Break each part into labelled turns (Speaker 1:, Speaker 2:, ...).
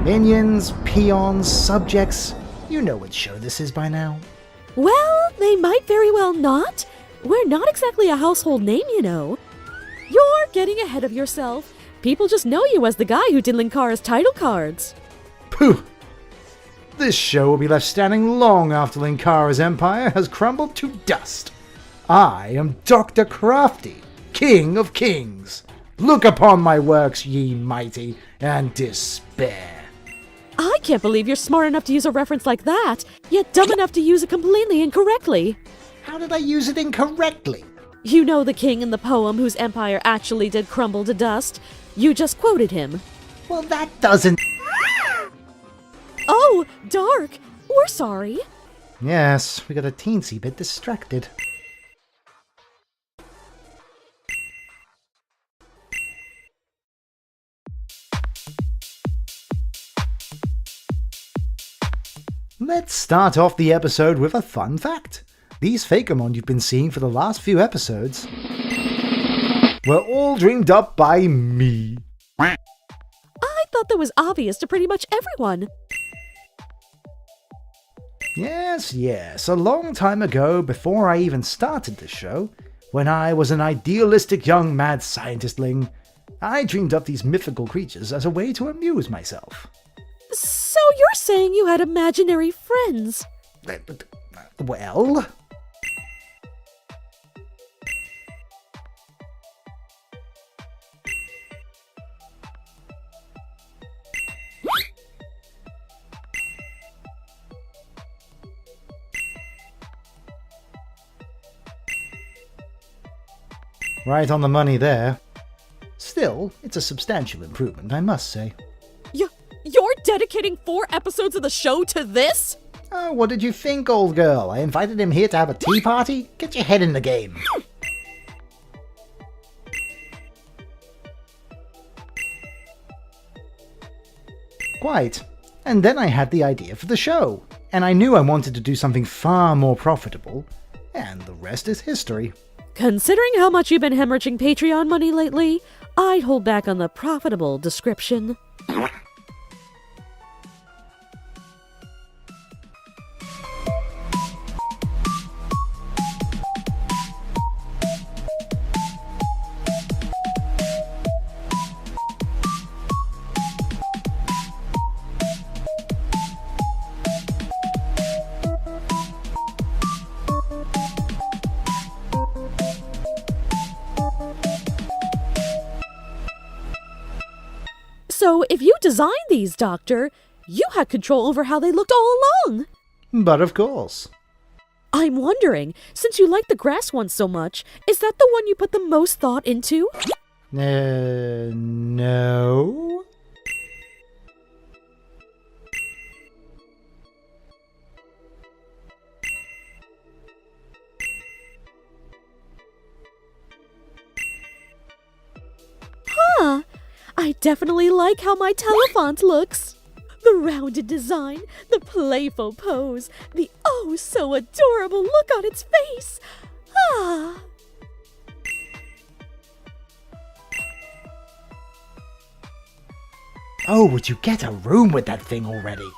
Speaker 1: Minions, peons, subjects. You know what show this is by now.
Speaker 2: Well, they might very well not. We're not exactly a household name, you know. You're getting ahead of yourself. People just know you as the guy who did Linkara's title cards.
Speaker 1: Pooh! This show will be left standing long after Linkara's empire has crumbled to dust. I am Dr. Crafty, King of Kings. Look upon my works, ye mighty, and despair.
Speaker 2: I can't believe you're smart enough to use a reference like that, yet dumb enough to use it completely incorrectly.
Speaker 1: How did I use it incorrectly?
Speaker 2: You know the king in the poem whose empire actually did crumble to dust. You just quoted him.
Speaker 1: Well, that doesn't...
Speaker 2: Oh, Dark! We're sorry.
Speaker 1: Yes, we got a teensy bit distracted. Let's start off the episode with a fun fact. These Fakemon you've been seeing for the last few episodes were all dreamed up by me.
Speaker 2: I thought that was obvious to pretty much everyone.
Speaker 1: Yes, a long time ago, before I even started the show, when I was an idealistic young mad scientistling, I dreamed up these mythical creatures as a way to amuse myself.
Speaker 2: So you're saying you had imaginary friends?
Speaker 1: Well... Right on the money there. Still, it's a substantial improvement, I must say.
Speaker 2: You're dedicating 4 episodes of the show to this?
Speaker 1: Oh, what did you think, old girl? I invited him here to have a tea party? Get your head in the game. Quite. And then I had the idea for the show. And I knew I wanted to do something far more profitable. And the rest is history.
Speaker 2: Considering how much you've been hemorrhaging Patreon money lately, I'd hold back on the profitable description. So, if you designed these, Doctor, you had control over how they looked all along.
Speaker 1: But of course.
Speaker 2: I'm wondering, since you like the grass one so much, is that the one you put the most thought into?
Speaker 1: No?
Speaker 2: Huh. I definitely like how my Telefont looks. The rounded design, the playful pose, the oh so adorable look on its face. Ah.
Speaker 1: Oh, would you get a room with that thing already?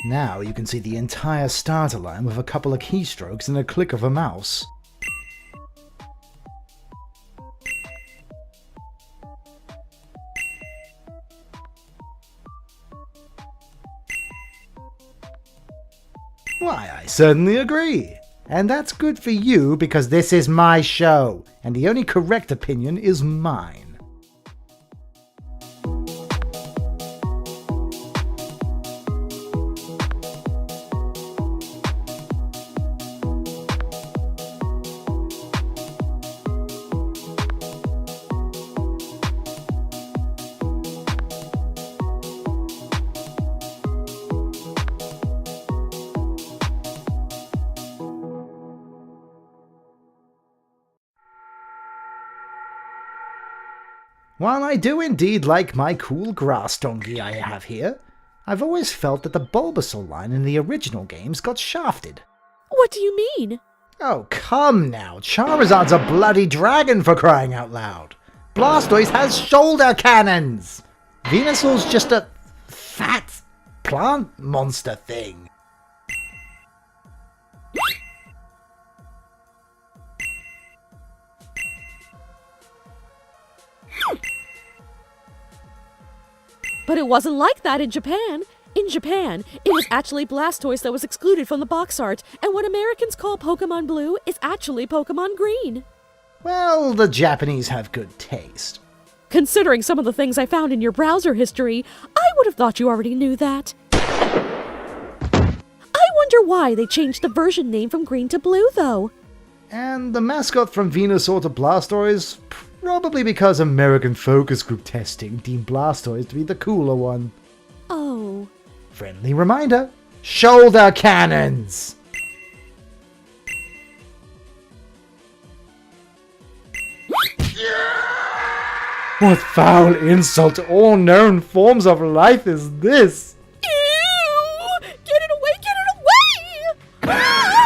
Speaker 1: Now you can see the entire starter line with a couple of keystrokes and a click of a mouse. Why, I certainly agree. And that's good for you because this is my show, and the only correct opinion is mine. While I do indeed like my cool grass donkey I have here, I've always felt that the Bulbasaur line in the original games got shafted.
Speaker 2: What do you mean?
Speaker 1: Oh, come now. Charizard's a bloody dragon, for crying out loud. Blastoise has shoulder cannons. Venusaur's just a fat plant monster thing.
Speaker 2: But it wasn't like that in Japan. In Japan, it was actually Blastoise that was excluded from the box art, and what Americans call Pokemon Blue is actually Pokemon Green.
Speaker 1: Well, the Japanese have good taste.
Speaker 2: Considering some of the things I found in your browser history, I would have thought you already knew that. I wonder why they changed the version name from green to blue, though.
Speaker 1: And the mascot from Venusaur to Blastoise, probably because American focus group testing deemed Blastoise to be the cooler one.
Speaker 2: Oh.
Speaker 1: Friendly reminder, shoulder cannons! What foul insult to all known forms of life is this?
Speaker 2: Ew! Get it away! Get it away! Ah!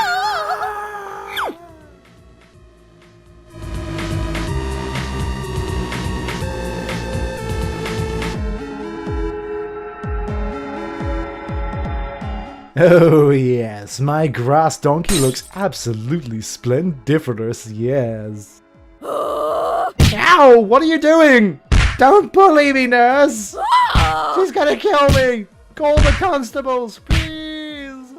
Speaker 1: Oh yes, my grass donkey looks absolutely splendiferous, yes. Ow! What are you doing? Don't bully me, nurse! She's gonna kill me! Call the constables, please!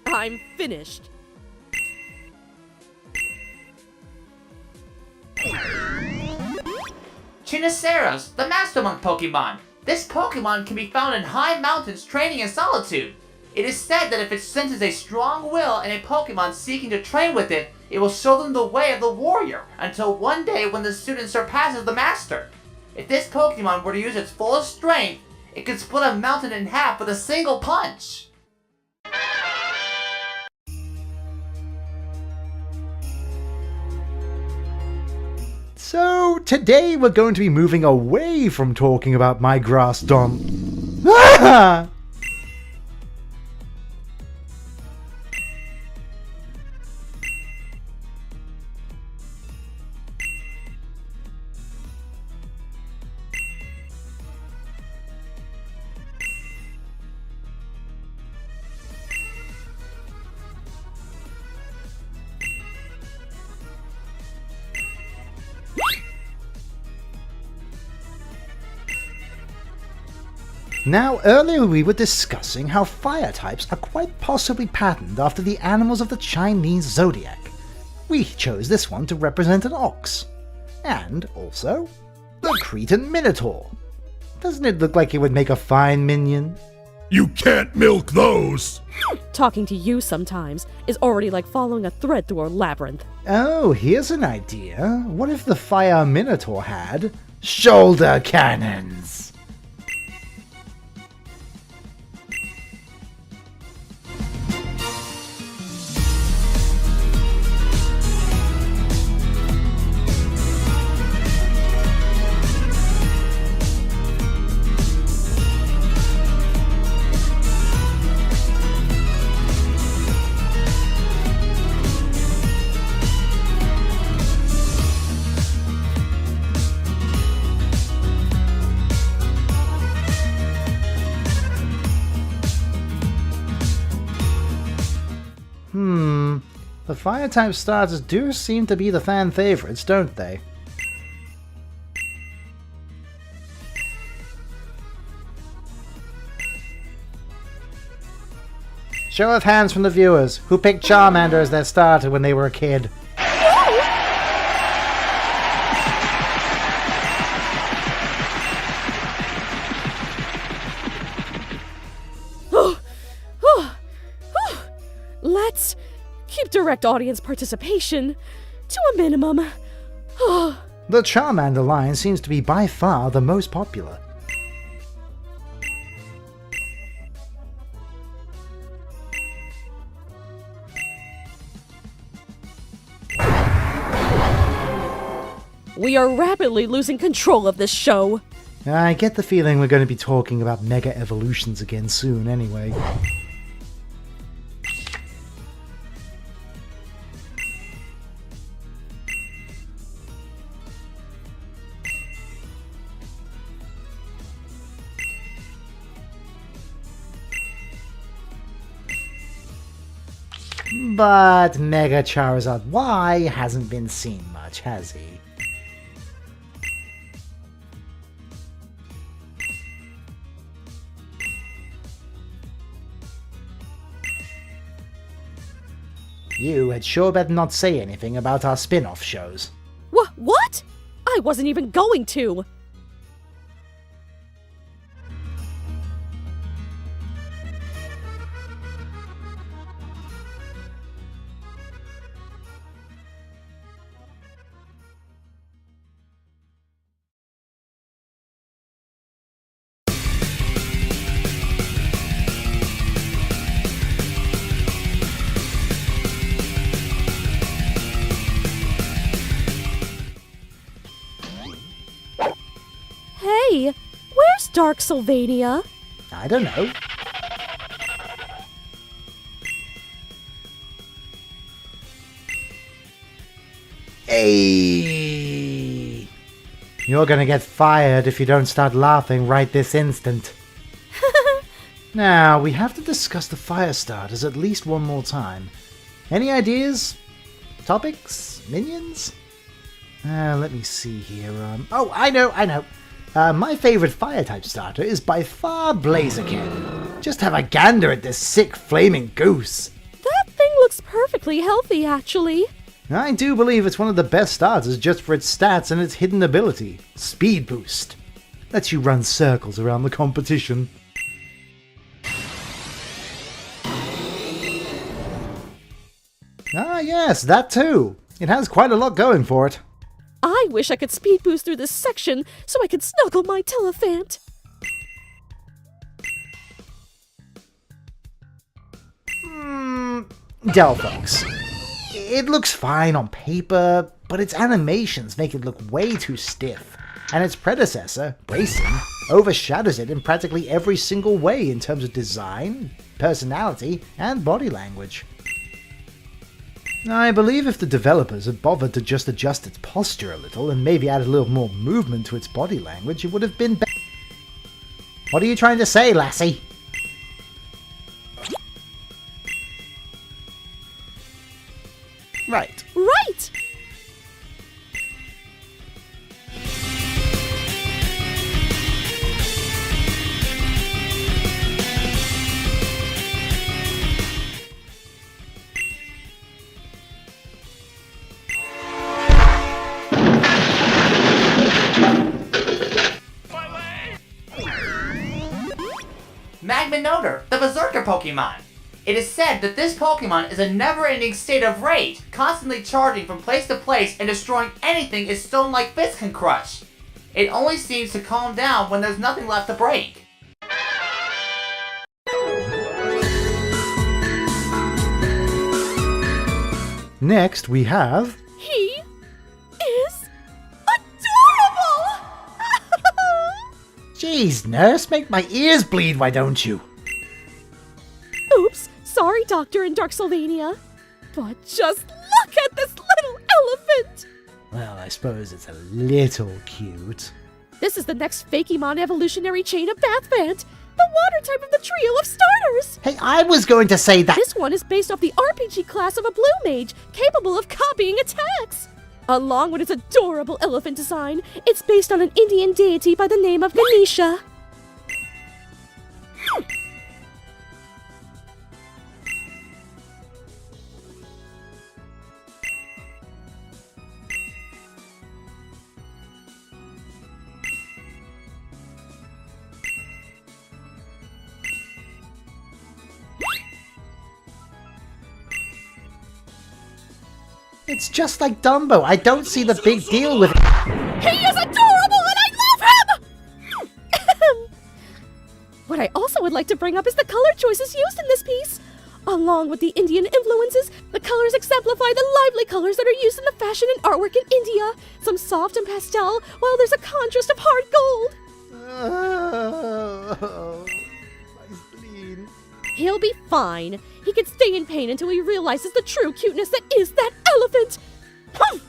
Speaker 2: I'm finished.
Speaker 3: Chinoceros, the Master Monk Pokemon. This Pokemon can be found in high mountains training in solitude. It is said that if it senses a strong will in a Pokemon seeking to train with it, it will show them the way of the warrior, until one day when the student surpasses the master. If this Pokemon were to use its fullest strength, it could split a mountain in half with a single punch.
Speaker 1: So, today we're going to be moving away from talking about my grass donk. Ah! Now, earlier we were discussing how fire types are quite possibly patterned after the animals of the Chinese zodiac. We chose this one to represent an ox. And also, the Cretan Minotaur. Doesn't it look like it would make a fine minion?
Speaker 4: You can't milk those!
Speaker 2: Talking to you sometimes is already like following a thread through a labyrinth.
Speaker 1: Oh, here's an idea. What if the Fire Minotaur had shoulder cannons? The fire-type starters do seem to be the fan favorites, don't they? Show of hands from the viewers. Who picked Charmander as their starter when they were a kid?
Speaker 2: Let's keep direct audience participation to a minimum.
Speaker 1: The Charmander line seems to be by far the most popular.
Speaker 2: We are rapidly losing control of this show.
Speaker 1: I get the feeling we're going to be talking about mega evolutions again soon anyway. But Mega Charizard Y hasn't been seen much, has he? You had sure better not say anything about our spin-off shows.
Speaker 2: What? I wasn't even going to. Hey, where's Dark Sylvania?
Speaker 1: I don't know. Hey! You're gonna get fired if you don't start laughing right this instant. Now, we have to discuss the fire starters at least one more time. Any ideas? Topics? Minions? Let me see here. Oh, I know. My favorite fire-type starter is by far Blaziken. Just have a gander at this sick flaming goose.
Speaker 2: That thing looks perfectly healthy, actually.
Speaker 1: I do believe it's one of the best starters just for its stats and its hidden ability, Speed Boost. Lets you run circles around the competition. Ah yes, that too. It has quite a lot going for it.
Speaker 2: I wish I could speed boost through this section so I could snuggle my Telephant.
Speaker 1: Delphox. It looks fine on paper, but its animations make it look way too stiff. And its predecessor, Bracing, overshadows it in practically every single way in terms of design, personality, and body language. I believe if the developers had bothered to just adjust its posture a little and maybe add a little more movement to its body language, it would have been better. What are you trying to say, lassie? Right.
Speaker 2: Right!
Speaker 3: Magmanoder, the Berserker Pokemon. It is said that this Pokemon is a never-ending state of rage, constantly charging from place to place and destroying anything its stone-like fist can crush. It only seems to calm down when there's nothing left to break.
Speaker 1: Next, we have...
Speaker 2: He is adorable!
Speaker 1: Jeez, nurse, make my ears bleed, why don't you?
Speaker 2: Oops, sorry, Doctor and Dark Sylvania. But just look at this little elephant!
Speaker 1: Well, I suppose it's a little cute.
Speaker 2: This is the next Fakemon evolutionary chain of Bathfant, the water type of the trio of starters!
Speaker 1: Hey, I was going to say that-
Speaker 2: This one is based off the RPG class of a blue mage, capable of copying attacks! Along with its adorable elephant design, it's based on an Indian deity by the name of Ganesha.
Speaker 1: It's just like Dumbo. I don't see the big deal with it.
Speaker 2: He is adorable and I love him! What I also would like to bring up is the color choices used in this piece. Along with the Indian influences, the colors exemplify the lively colors that are used in the fashion and artwork in India. Some soft and pastel, while there's a contrast of hard gold.
Speaker 1: Oh, my spleen.
Speaker 2: He'll be fine. He can stay in pain until he realizes the true cuteness that is that elephant. Humph!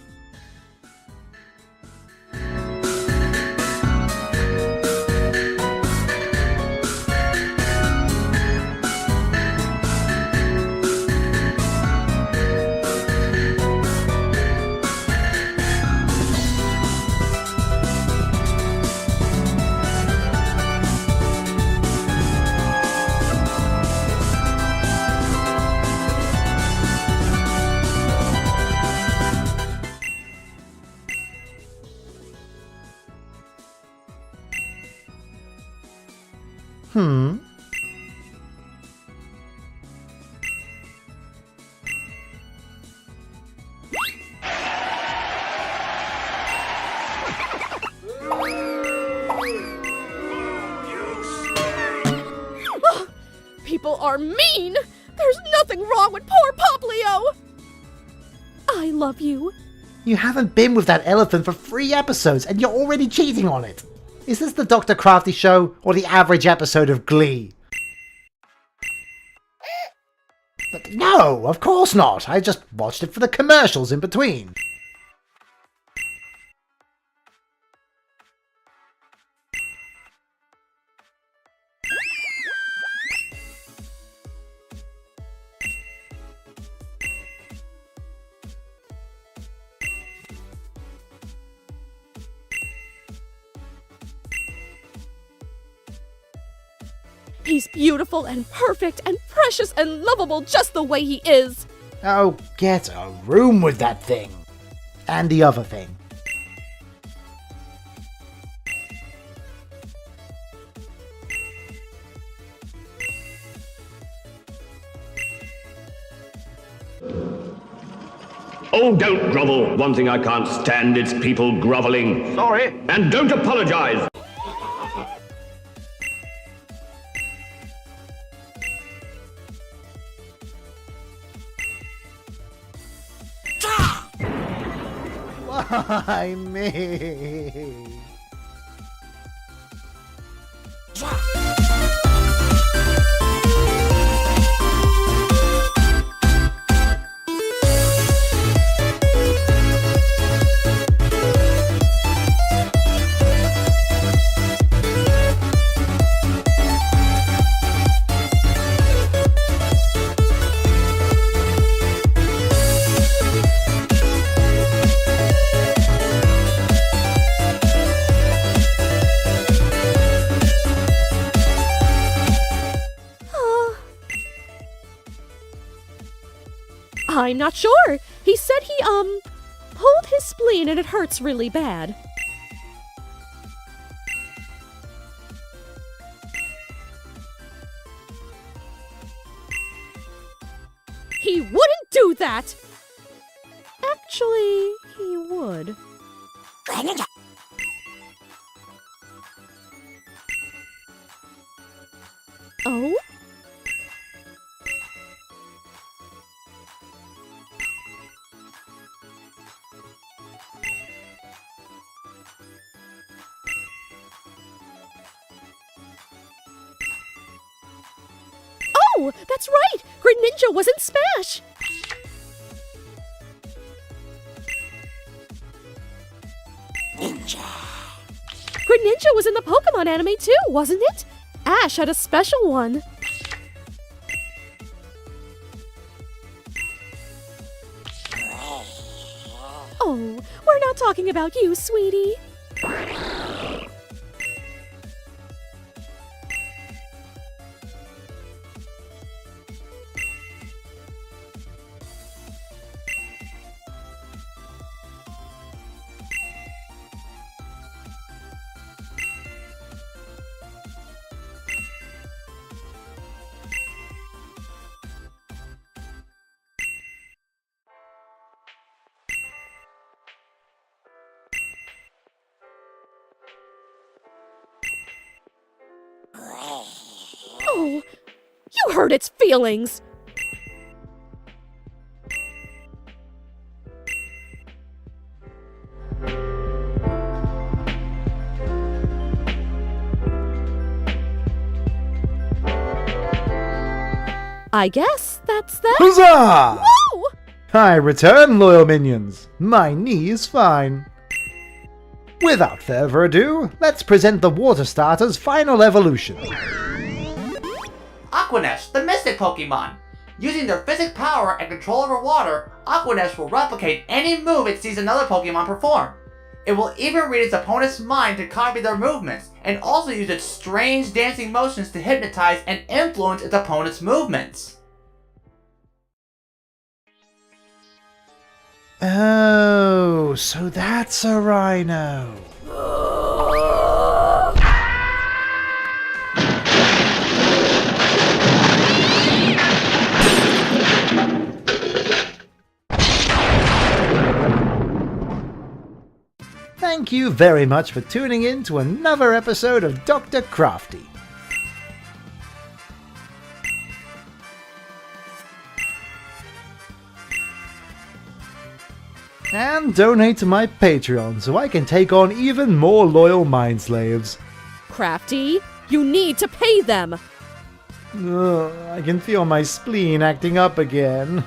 Speaker 2: People are mean! There's nothing wrong with poor Poplio! I love you.
Speaker 1: You haven't been with that elephant for 3 episodes and you're already cheating on it. Is this the Dr. Crafty show or the average episode of Glee? But no, of course not. I just watched it for the commercials in between.
Speaker 2: He's beautiful and perfect and precious and lovable just the way he is.
Speaker 1: Oh, get a room with that thing. And the other thing.
Speaker 5: Oh, don't grovel. One thing I can't stand, it's people groveling. Sorry. And don't apologize.
Speaker 1: Why me?
Speaker 2: I'm not sure. He said he, pulled his spleen and it hurts really bad. He wouldn't do that! Actually, he would. Oh? Oh, that's right! Greninja was in Smash! Greninja was in the Pokemon anime too, wasn't it? Ash had a special one. Oh, we're not talking about you, sweetie. Oh, you hurt its feelings. I guess that's that.
Speaker 1: Huzzah!
Speaker 2: Whoa!
Speaker 1: I return, loyal minions. My knee is fine. Without further ado, let's present the water starter's final evolution.
Speaker 3: Aquanesh, the Mystic Pokemon. Using their physic power and control over water, Aquanesh will replicate any move it sees another Pokemon perform. It will even read its opponent's mind to copy their movements, and also use its strange dancing motions to hypnotize and influence its opponent's movements.
Speaker 1: Oh, so that's a rhino. Thank you very much for tuning in to another episode of Dr. Crafty. And donate to my Patreon so I can take on even more loyal mind slaves.
Speaker 2: Crafty, you need to pay them.
Speaker 1: Ugh, I can feel my spleen acting up again.